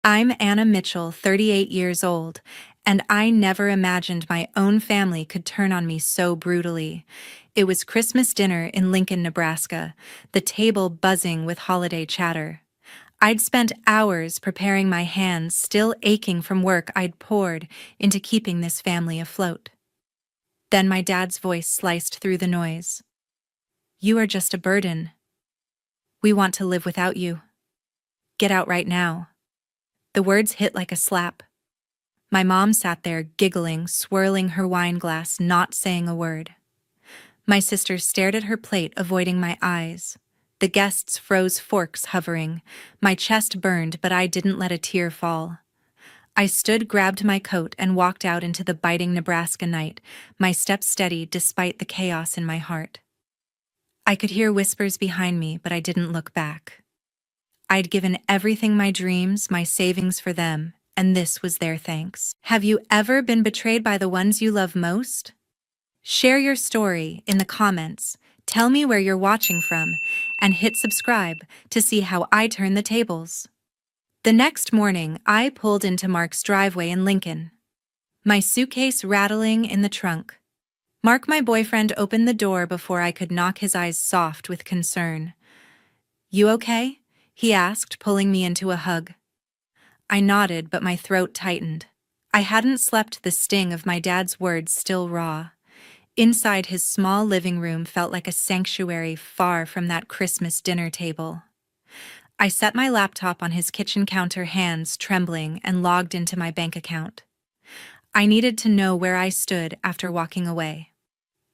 I'm Anna Mitchell, 38 years old, and I never imagined my own family could turn on me so brutally. It was Christmas dinner in Lincoln, Nebraska, the table buzzing with holiday chatter. I'd spent hours preparing my hands, still aching from work I'd poured into keeping this family afloat. Then my dad's voice sliced through the noise. "You are just a burden. We want to live without you. Get out right now." The words hit like a slap. My mom sat there giggling, swirling her wine glass, not saying a word. My sister stared at her plate, avoiding my eyes. The guests froze, forks hovering. My chest burned, but I didn't let a tear fall. I stood, grabbed my coat, and walked out into the biting Nebraska night, my steps steady despite the chaos in my heart. I could hear whispers behind me, but I didn't look back. I'd given everything, my dreams, my savings for them, and this was their thanks. Have you ever been betrayed by the ones you love most? Share your story in the comments, tell me where you're watching from, and hit subscribe to see how I turn the tables. The next morning, I pulled into Mark's driveway in Lincoln, my suitcase rattling in the trunk. Mark, my boyfriend, opened the door before I could knock, his eyes soft with concern. "You okay?" he asked, pulling me into a hug. I nodded, but my throat tightened. I hadn't slept, the sting of my dad's words still raw. Inside, his small living room felt like a sanctuary far from that Christmas dinner table. I set my laptop on his kitchen counter, hands trembling, and logged into my bank account. I needed to know where I stood after walking away.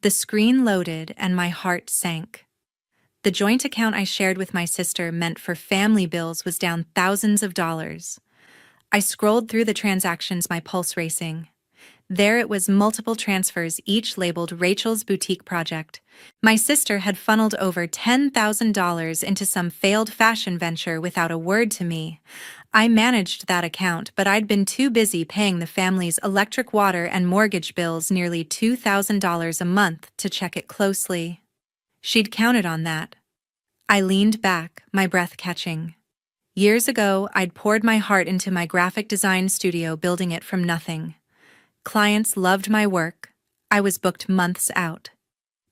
The screen loaded and my heart sank. The joint account I shared with my sister, meant for family bills, was down thousands of dollars. I scrolled through the transactions, my pulse racing. There it was, multiple transfers, each labeled Rachel's Boutique Project. My sister had funneled over $10,000 into some failed fashion venture without a word to me. I managed that account, but I'd been too busy paying the family's electric, water, and mortgage bills, nearly $2,000 a month, to check it closely. She'd counted on that. I leaned back, my breath catching. Years ago, I'd poured my heart into my graphic design studio, building it from nothing. Clients loved my work. I was booked months out.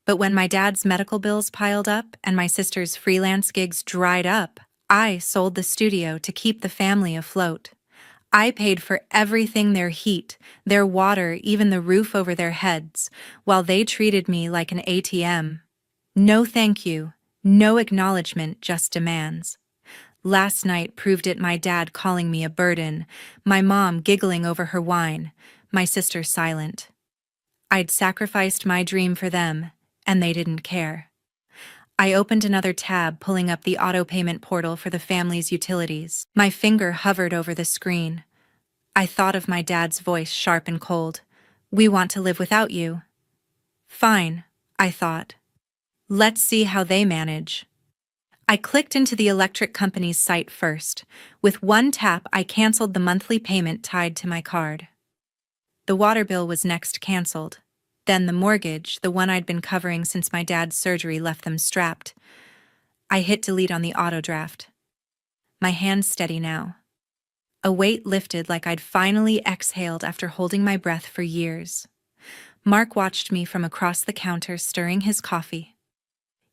But when my dad's medical bills piled up and my sister's freelance gigs dried up, I sold the studio to keep the family afloat. I paid for everything, their heat, their water, even the roof over their heads, while they treated me like an ATM. No thank you, no acknowledgement, just demands. Last night proved it, my dad calling me a burden, my mom giggling over her wine, my sister silent. I'd sacrificed my dream for them, and they didn't care. I opened another tab, pulling up the auto payment portal for the family's utilities. My finger hovered over the screen. I thought of my dad's voice, sharp and cold. "We want to live without you." Fine, I thought. Let's see how they manage. I clicked into the electric company's site first. With one tap, I canceled the monthly payment tied to my card. The water bill was next canceled. Then the mortgage, the one I'd been covering since my dad's surgery left them strapped. I hit delete on the auto draft. My hands steady now. A weight lifted, like I'd finally exhaled after holding my breath for years. Mark watched me from across the counter, stirring his coffee.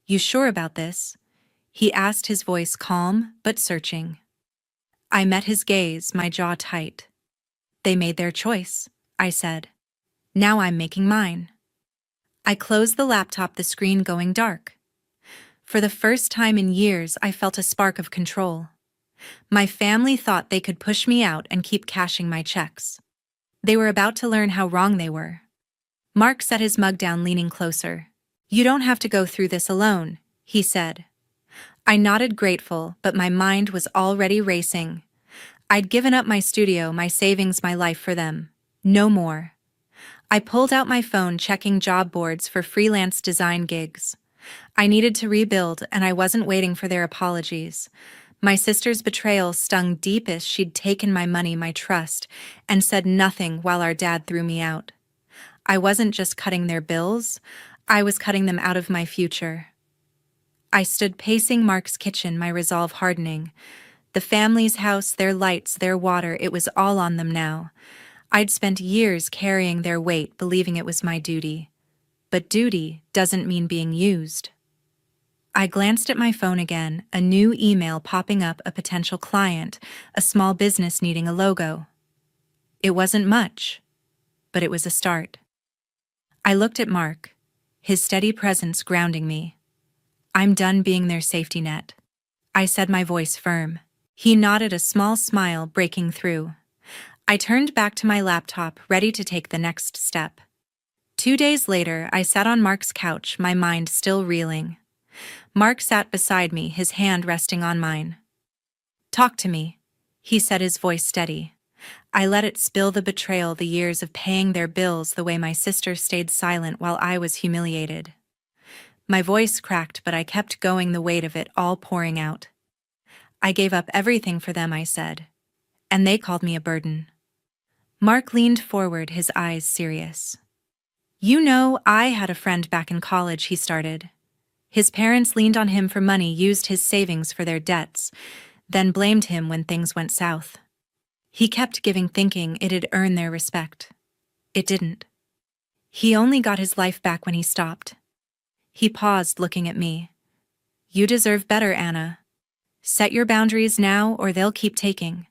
"You sure about this?" he asked, his voice calm but searching. I met his gaze, my jaw tight. "They made their choice," I said. "Now I'm making mine." I closed the laptop, the screen going dark. For the first time in years, I felt a spark of control. My family thought they could push me out and keep cashing my checks. They were about to learn how wrong they were. Mark set his mug down, leaning closer. "You don't have to go through this alone," he said. I nodded, grateful, but my mind was already racing. I'd given up my studio, my savings, my life for them. No more. I pulled out my phone, checking job boards for freelance design gigs. I needed to rebuild, and I wasn't waiting for their apologies. My sister's betrayal stung deep, as she'd taken my money, my trust, and said nothing while our dad threw me out. I wasn't just cutting their bills, I was cutting them out of my future. I stood pacing Mark's kitchen, my resolve hardening. The family's house, their lights, their water, it was all on them now. I'd spent years carrying their weight, believing it was my duty. But duty doesn't mean being used. I glanced at my phone again, a new email popping up, a potential client, a small business needing a logo. It wasn't much, but it was a start. I looked at Mark, his steady presence grounding me. I'm done being their safety net, I said, my voice firm. He nodded, a small smile breaking through. I turned back to my laptop, ready to take the next step. 2 days later, I sat on Mark's couch, my mind still reeling. Mark sat beside me, his hand resting on mine. "Talk to me," he said, his voice steady. I let it spill, the betrayal, the years of paying their bills, the way my sister stayed silent while I was humiliated. My voice cracked, but I kept going, the weight of it all pouring out. "I gave up everything for them," I said, "and they called me a burden." Mark leaned forward, his eyes serious. "You know, I had a friend back in college," he started. His parents leaned on him for money, used his savings for their debts, then blamed him when things went south. He kept giving, thinking it'd earn their respect. It didn't. He only got his life back when he stopped. He paused, looking at me. "You deserve better, Anna. Set your boundaries now, or they'll keep taking."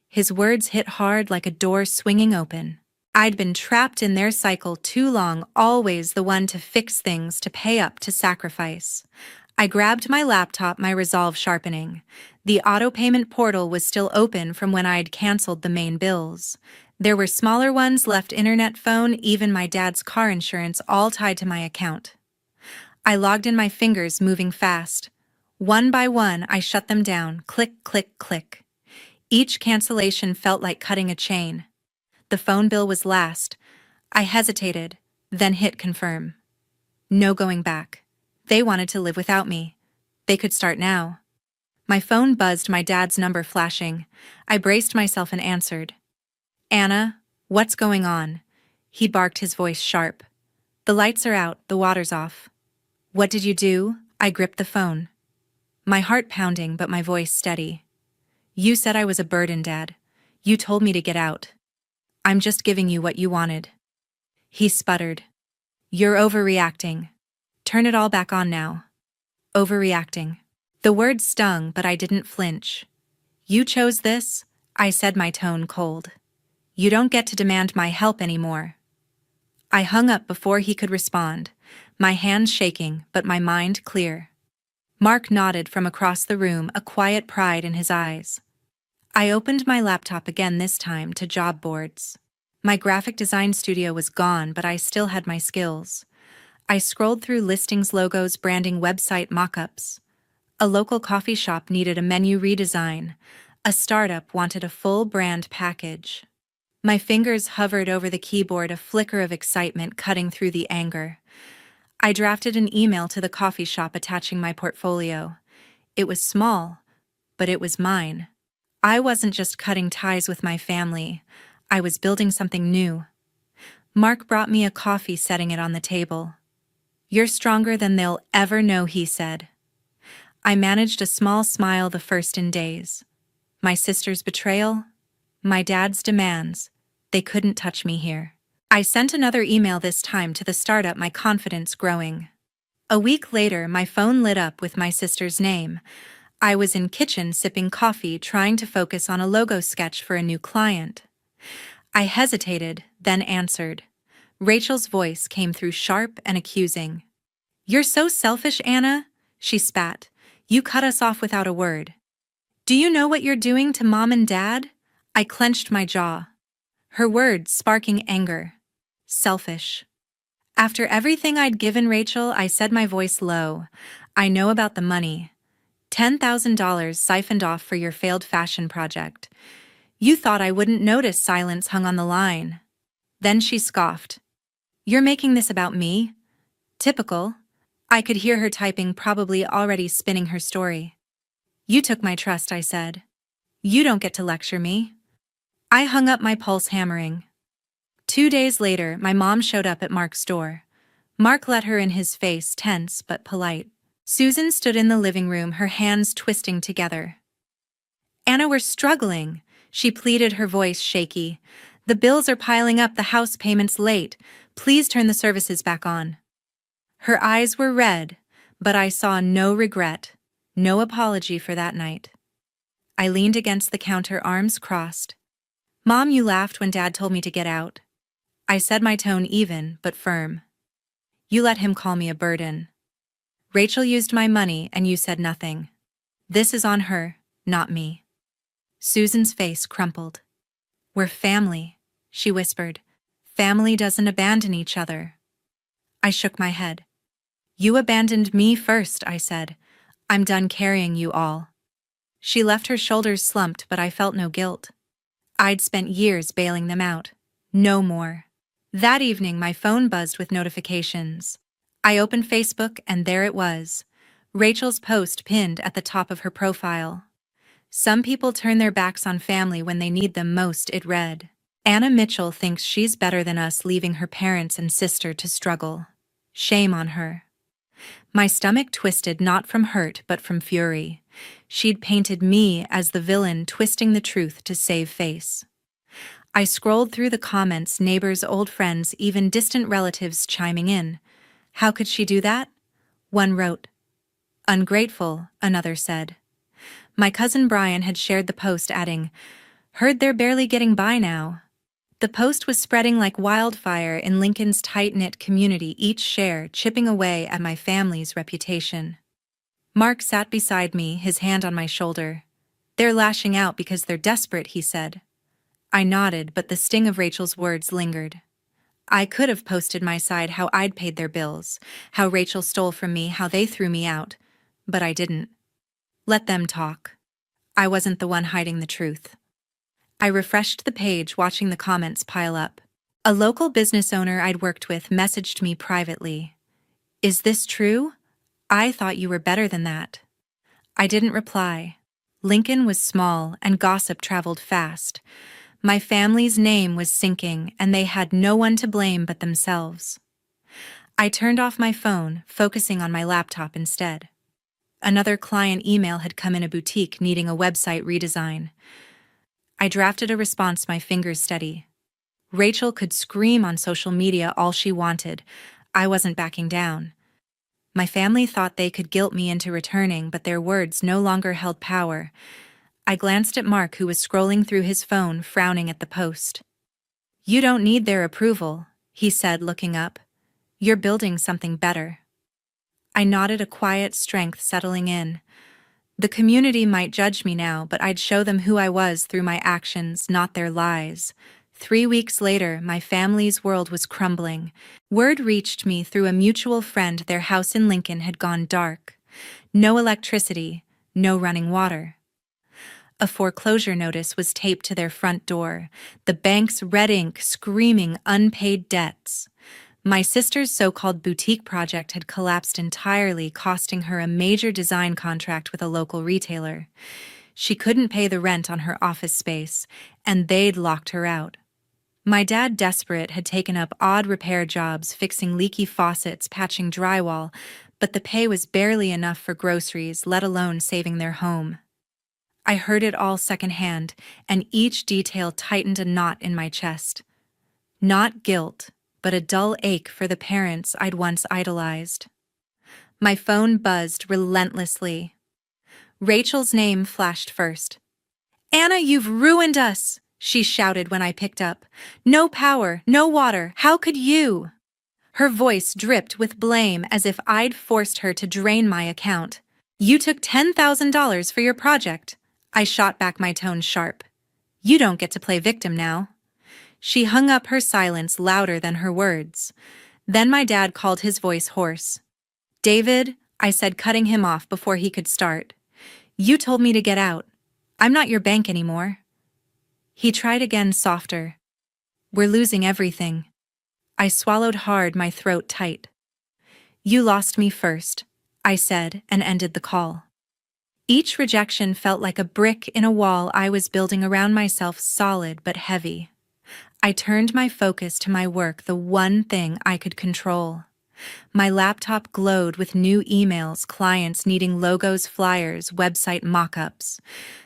His words hit hard, like a door swinging open. I'd been trapped in their cycle too long, always the one to fix things, to pay up, to sacrifice. I grabbed my laptop, my resolve sharpening. The auto-payment portal was still open from when I'd canceled the main bills. There were smaller ones left, internet, phone, even my dad's car insurance, all tied to my account. I logged in, my fingers moving fast. One by one, I shut them down, click, click, click. Each cancellation felt like cutting a chain. The phone bill was last. I hesitated, then hit confirm. No going back. They wanted to live without me. They could start now. My phone buzzed, my dad's number flashing. I braced myself and answered. "Anna, what's going on?" He barked, his voice sharp. "The lights are out, the water's off." "What did you do?" I gripped the phone. My heart pounding, but my voice steady. "You said I was a burden, Dad. You told me to get out. I'm just giving you what you wanted." He sputtered. "You're overreacting. Turn it all back on now." Overreacting. The word stung, but I didn't flinch. "You chose this," I said, my tone cold. "You don't get to demand my help anymore." I hung up before he could respond, my hands shaking, but my mind clear. Mark nodded from across the room, a quiet pride in his eyes. I opened my laptop again, this time to job boards. My graphic design studio was gone, but I still had my skills. I scrolled through listings, logos, branding, website mock-ups. A local coffee shop needed a menu redesign. A startup wanted a full brand package. My fingers hovered over the keyboard, a flicker of excitement cutting through the anger. I drafted an email to the coffee shop, attaching my portfolio. It was small, but it was mine. I wasn't just cutting ties with my family. I was building something new. Mark brought me a coffee, setting it on the table. "You're stronger than they'll ever know," he said. I managed a small smile, the first in days. My sister's betrayal, my dad's demands, they couldn't touch me here. I sent another email, this time to the startup, my confidence growing. A week later, my phone lit up with my sister's name. I was in kitchen sipping coffee, trying to focus on a logo sketch for a new client. I hesitated, then answered. Rachel's voice came through, sharp and accusing. "You're so selfish, Anna," she spat. "You cut us off without a word. Do you know what you're doing to Mom and Dad?" I clenched my jaw. Her words sparking anger. Selfish. "After everything I'd given Rachel," I said, my voice low. "I know about the money. $10,000 siphoned off for your failed fashion project. You thought I wouldn't notice." Silence hung on the line. Then she scoffed. "You're making this about me?" Typical. I could hear her typing, probably already spinning her story. "You took my trust," I said. "You don't get to lecture me." I hung up, my pulse hammering. 2 days later, my mom showed up at Mark's door. Mark let her in, his face tense but polite. Susan stood in the living room, her hands twisting together. Anna, we're struggling, she pleaded, her voice shaky. The bills are piling up, the house payment's late. Please turn the services back on. Her eyes were red, but I saw no regret, no apology for that night. I leaned against the counter, arms crossed. Mom, you laughed when Dad told me to get out. I said, my tone even, but firm. You let him call me a burden. Rachel used my money and you said nothing. This is on her, not me. Susan's face crumpled. We're family, she whispered. Family doesn't abandon each other. I shook my head. You abandoned me first, I said. I'm done carrying you all. She left, her shoulders slumped, but I felt no guilt. I'd spent years bailing them out. No more. That evening, my phone buzzed with notifications. I opened Facebook and there it was. Rachel's post pinned at the top of her profile. Some people turn their backs on family when they need them most, it read. Anna Mitchell thinks she's better than us, leaving her parents and sister to struggle. Shame on her. My stomach twisted, not from hurt but from fury. She'd painted me as the villain, twisting the truth to save face. I scrolled through the comments, neighbors, old friends, even distant relatives chiming in. How could she do that? One wrote. Ungrateful, another said. My cousin Brian had shared the post, adding, heard they're barely getting by now. The post was spreading like wildfire in Lincoln's tight-knit community, each share chipping away at my family's reputation. Mark sat beside me, his hand on my shoulder. They're lashing out because they're desperate, he said. I nodded, but the sting of Rachel's words lingered. I could have posted my side, how I'd paid their bills, how Rachel stole from me, how they threw me out, but I didn't. Let them talk. I wasn't the one hiding the truth. I refreshed the page, watching the comments pile up. A local business owner I'd worked with messaged me privately. Is this true? I thought you were better than that. I didn't reply. Lincoln was small and gossip traveled fast. My family's name was sinking and they had no one to blame but themselves. I turned off my phone, focusing on my laptop instead. Another client email had come in, a boutique needing a website redesign. I drafted a response, my fingers steady. Rachel could scream on social media all she wanted. I wasn't backing down. My family thought they could guilt me into returning, but their words no longer held power. I glanced at Mark, who was scrolling through his phone, frowning at the post. You don't need their approval, he said, looking up. You're building something better. I nodded, a quiet strength settling in. The community might judge me now, but I'd show them who I was through my actions, not their lies. 3 weeks later, my family's world was crumbling. Word reached me through a mutual friend their house in Lincoln had gone dark. No electricity, no running water. A foreclosure notice was taped to their front door, the bank's red ink screaming unpaid debts. My sister's so-called boutique project had collapsed entirely, costing her a major design contract with a local retailer. She couldn't pay the rent on her office space, and they'd locked her out. My dad, desperate, had taken up odd repair jobs, fixing leaky faucets, patching drywall, but the pay was barely enough for groceries, let alone saving their home. I heard it all secondhand, and each detail tightened a knot in my chest. Not guilt, but a dull ache for the parents I'd once idolized. My phone buzzed relentlessly. Rachel's name flashed first. Anna, you've ruined us, she shouted when I picked up. No power, no water, how could you? Her voice dripped with blame, as if I'd forced her to drain my account. You took $10,000 for your project. I shot back, my tone sharp. You don't get to play victim now. She hung up, her silence louder than her words. Then my dad called, his voice hoarse. David, I said, cutting him off before he could start. You told me to get out. I'm not your bank anymore. He tried again, softer. We're losing everything. I swallowed hard, my throat tight. You lost me first, I said, and ended the call. Each rejection felt like a brick in a wall I was building around myself, solid but heavy. I turned my focus to my work, the one thing I could control. My laptop glowed with new emails, clients needing logos, flyers, website mock-ups.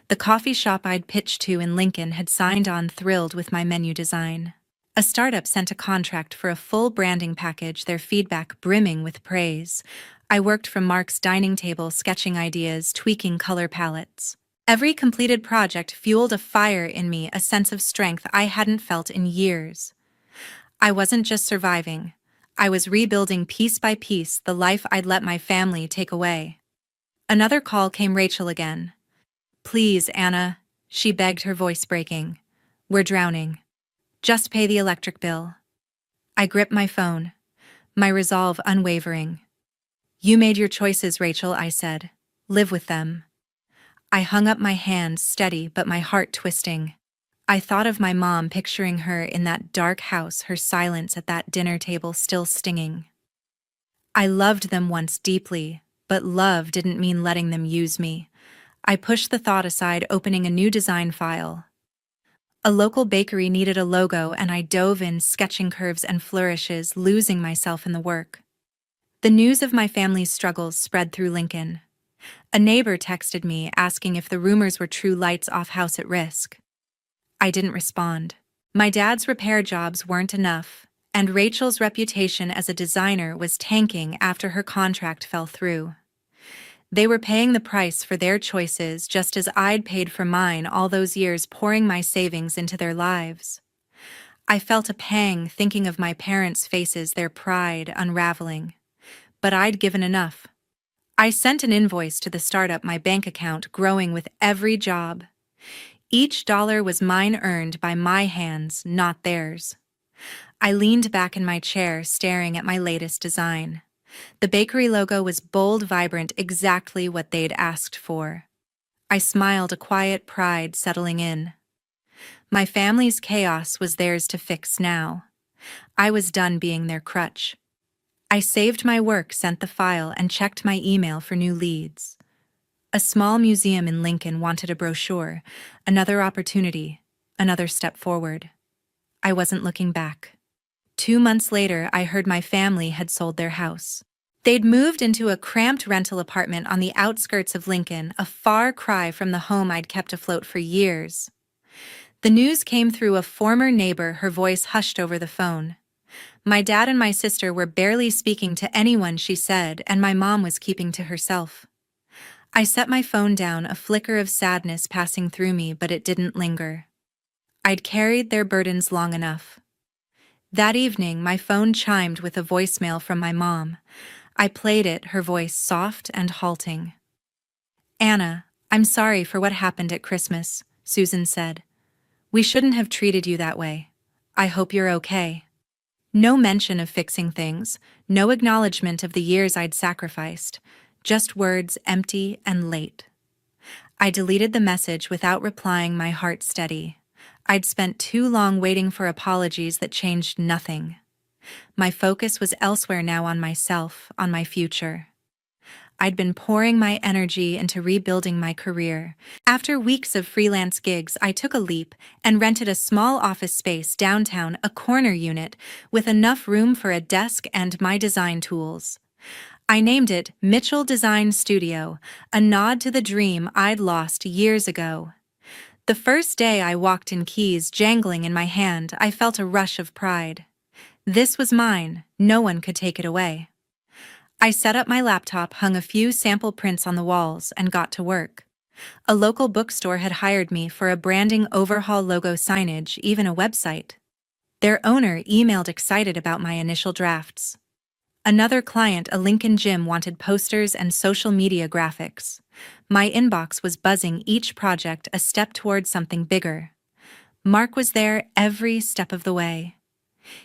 The coffee shop I'd pitched to in Lincoln had signed on, thrilled with my menu design. A startup sent a contract for a full branding package, their feedback brimming with praise. I worked from Mark's dining table, sketching ideas, tweaking color palettes. Every completed project fueled a fire in me, a sense of strength I hadn't felt in years. I wasn't just surviving. I was rebuilding piece by piece the life I'd let my family take away. Another call came. Rachel again. "Please, Anna," she begged, her voice breaking. "We're drowning. Just pay the electric bill." I gripped my phone, my resolve unwavering. "You made your choices, Rachel," I said. "Live with them." I hung up my hand, steady but my heart twisting. I thought of my mom, picturing her in that dark house, her silence at that dinner table still stinging. I loved them once deeply, but love didn't mean letting them use me. I pushed the thought aside, opening a new design file. A local bakery needed a logo, and I dove in, sketching curves and flourishes, losing myself in the work. The news of my family's struggles spread through Lincoln. A neighbor texted me asking if the rumors were true, lights off, house at risk. I didn't respond. My dad's repair jobs weren't enough, and Rachel's reputation as a designer was tanking after her contract fell through. They were paying the price for their choices just as I'd paid for mine, all those years pouring my savings into their lives. I felt a pang thinking of my parents' faces, their pride unraveling. But I'd given enough. I sent an invoice to the startup, my bank account growing with every job. Each dollar was mine, earned by my hands, not theirs. I leaned back in my chair, staring at my latest design. The bakery logo was bold, vibrant, exactly what they'd asked for. I smiled, a quiet pride settling in. My family's chaos was theirs to fix now. I was done being their crutch. I saved my work, sent the file, and checked my email for new leads. A small museum in Lincoln wanted a brochure, another opportunity, another step forward. I wasn't looking back. 2 months later, I heard my family had sold their house. They'd moved into a cramped rental apartment on the outskirts of Lincoln, a far cry from the home I'd kept afloat for years. The news came through a former neighbor, her voice hushed over the phone. My dad and my sister were barely speaking to anyone, she said, and my mom was keeping to herself. I set my phone down, a flicker of sadness passing through me, but it didn't linger. I'd carried their burdens long enough. That evening, my phone chimed with a voicemail from my mom. I played it, her voice soft and halting. "Anna, I'm sorry for what happened at Christmas," Susan said. "We shouldn't have treated you that way. I hope you're okay." No mention of fixing things, no acknowledgement of the years I'd sacrificed, just words empty and late. I deleted the message without replying, my heart steady. I'd spent too long waiting for apologies that changed nothing. My focus was elsewhere now, on myself, on my future. I'd been pouring my energy into rebuilding my career. After weeks of freelance gigs, I took a leap and rented a small office space downtown, a corner unit with enough room for a desk and my design tools. I named it Mitchell Design Studio, a nod to the dream I'd lost years ago. The first day I walked in, keys jangling in my hand, I felt a rush of pride. This was mine, no one could take it away. I set up my laptop, hung a few sample prints on the walls, and got to work. A local bookstore had hired me for a branding overhaul, logo, signage, even a website. Their owner emailed excited about my initial drafts. Another client, a Lincoln gym, wanted posters and social media graphics. My inbox was buzzing, each project a step toward something bigger. Mark was there every step of the way.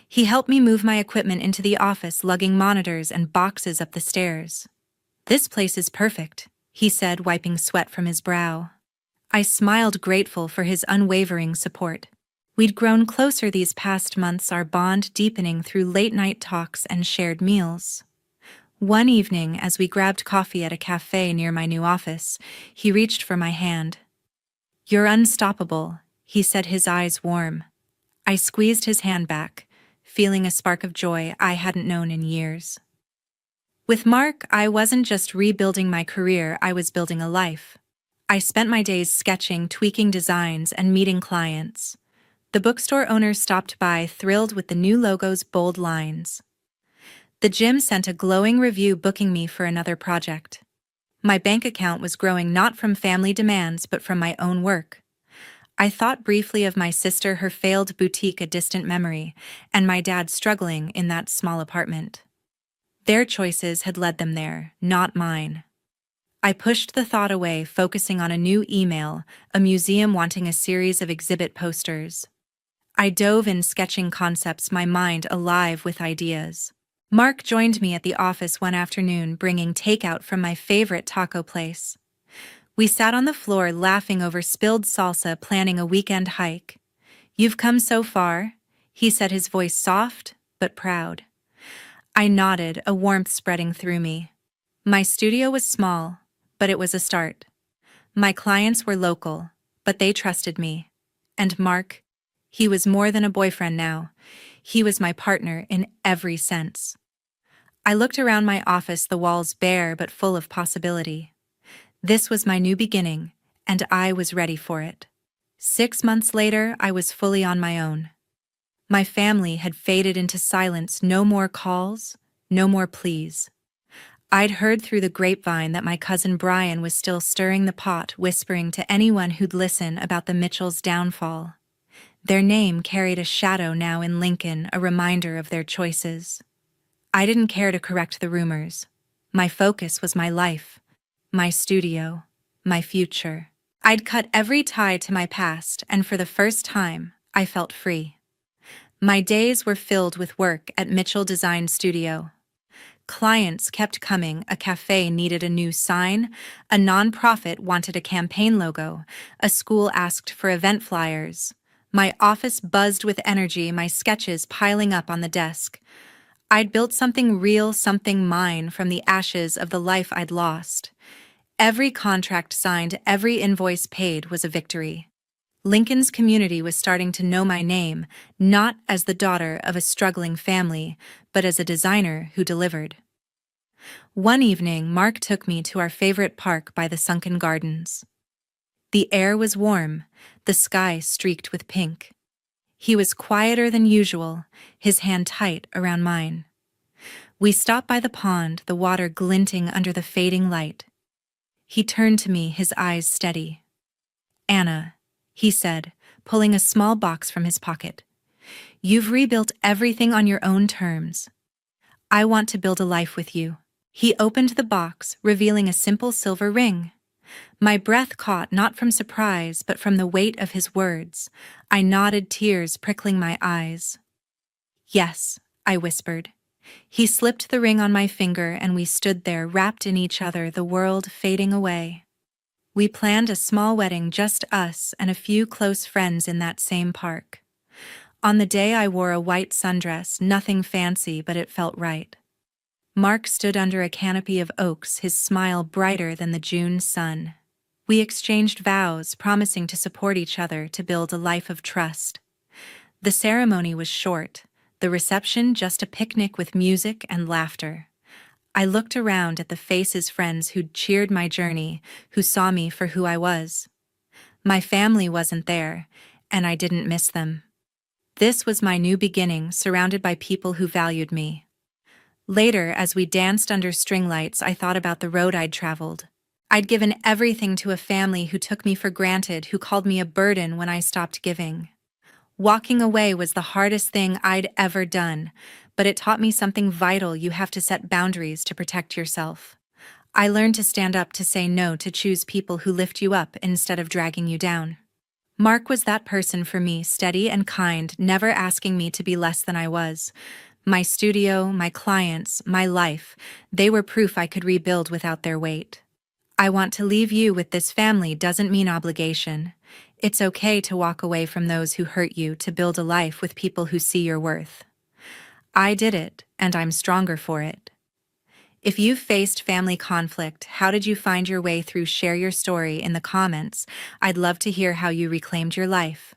He helped me move my equipment into the office, lugging monitors and boxes up the stairs. "This place is perfect," he said, wiping sweat from his brow. I smiled, grateful for his unwavering support. We'd grown closer these past months, our bond deepening through late-night talks and shared meals. One evening, as we grabbed coffee at a cafe near my new office, he reached for my hand. "You're unstoppable," he said, his eyes warm. I squeezed his hand back, feeling a spark of joy I hadn't known in years. With Mark, I wasn't just rebuilding my career, I was building a life. I spent my days sketching, tweaking designs, and meeting clients. The bookstore owner stopped by, thrilled with the new logo's bold lines. The gym sent a glowing review booking me for another project. My bank account was growing not from family demands but from my own work. I thought briefly of my sister, her failed boutique a distant memory, and my dad struggling in that small apartment. Their choices had led them there, not mine. I pushed the thought away, focusing on a new email, a museum wanting a series of exhibit posters. I dove in sketching concepts, my mind alive with ideas. Mark joined me at the office one afternoon, bringing takeout from my favorite taco place. We sat on the floor laughing over spilled salsa, planning a weekend hike. "You've come so far," he said, his voice soft but proud. I nodded, a warmth spreading through me. My studio was small, but it was a start. My clients were local, but they trusted me. And Mark, he was more than a boyfriend now. He was my partner in every sense. I looked around my office, the walls bare but full of possibility. This was my new beginning, and I was ready for it. 6 months later, I was fully on my own. My family had faded into silence, no more calls, no more pleas. I'd heard through the grapevine that my cousin Brian was still stirring the pot, whispering to anyone who'd listen about the Mitchells' downfall. Their name carried a shadow now in Lincoln, a reminder of their choices. I didn't care to correct the rumors. My focus was my life, my studio, my future. I'd cut every tie to my past, and for the first time, I felt free. My days were filled with work at Mitchell Design Studio. Clients kept coming, a cafe needed a new sign, a nonprofit wanted a campaign logo, a school asked for event flyers. My office buzzed with energy, my sketches piling up on the desk. I'd built something real, something mine, from the ashes of the life I'd lost. Every contract signed, every invoice paid was a victory. Lincoln's community was starting to know my name, not as the daughter of a struggling family, but as a designer who delivered. One evening, Mark took me to our favorite park by the sunken gardens. The air was warm, the sky streaked with pink. He was quieter than usual, his hand tight around mine. We stopped by the pond, the water glinting under the fading light. He turned to me, his eyes steady. "Anna," he said, pulling a small box from his pocket. "You've rebuilt everything on your own terms. I want to build a life with you." He opened the box, revealing a simple silver ring. My breath caught, not from surprise, but from the weight of his words. I nodded, tears prickling my eyes. "Yes," I whispered. He slipped the ring on my finger, and we stood there, wrapped in each other, the world fading away. We planned a small wedding, just us and a few close friends in that same park. On the day I wore a white sundress, nothing fancy, but it felt right. Mark stood under a canopy of oaks, his smile brighter than the June sun. We exchanged vows, promising to support each other, to build a life of trust. The ceremony was short, the reception just a picnic with music and laughter. I looked around at the faces, friends who'd cheered my journey, who saw me for who I was. My family wasn't there, and I didn't miss them. This was my new beginning, surrounded by people who valued me. Later, as we danced under string lights, I thought about the road I'd traveled. I'd given everything to a family who took me for granted, who called me a burden when I stopped giving. Walking away was the hardest thing I'd ever done, but it taught me something vital: you have to set boundaries to protect yourself. I learned to stand up, to say no, to choose people who lift you up instead of dragging you down. Mark was that person for me, steady and kind, never asking me to be less than I was. My studio, my clients, my life, they were proof I could rebuild without their weight. I want to leave you with this: family doesn't mean obligation. It's okay to walk away from those who hurt you, to build a life with people who see your worth. I did it, and I'm stronger for it. If you've faced family conflict, how did you find your way through? Share your story in the comments. I'd love to hear how you reclaimed your life.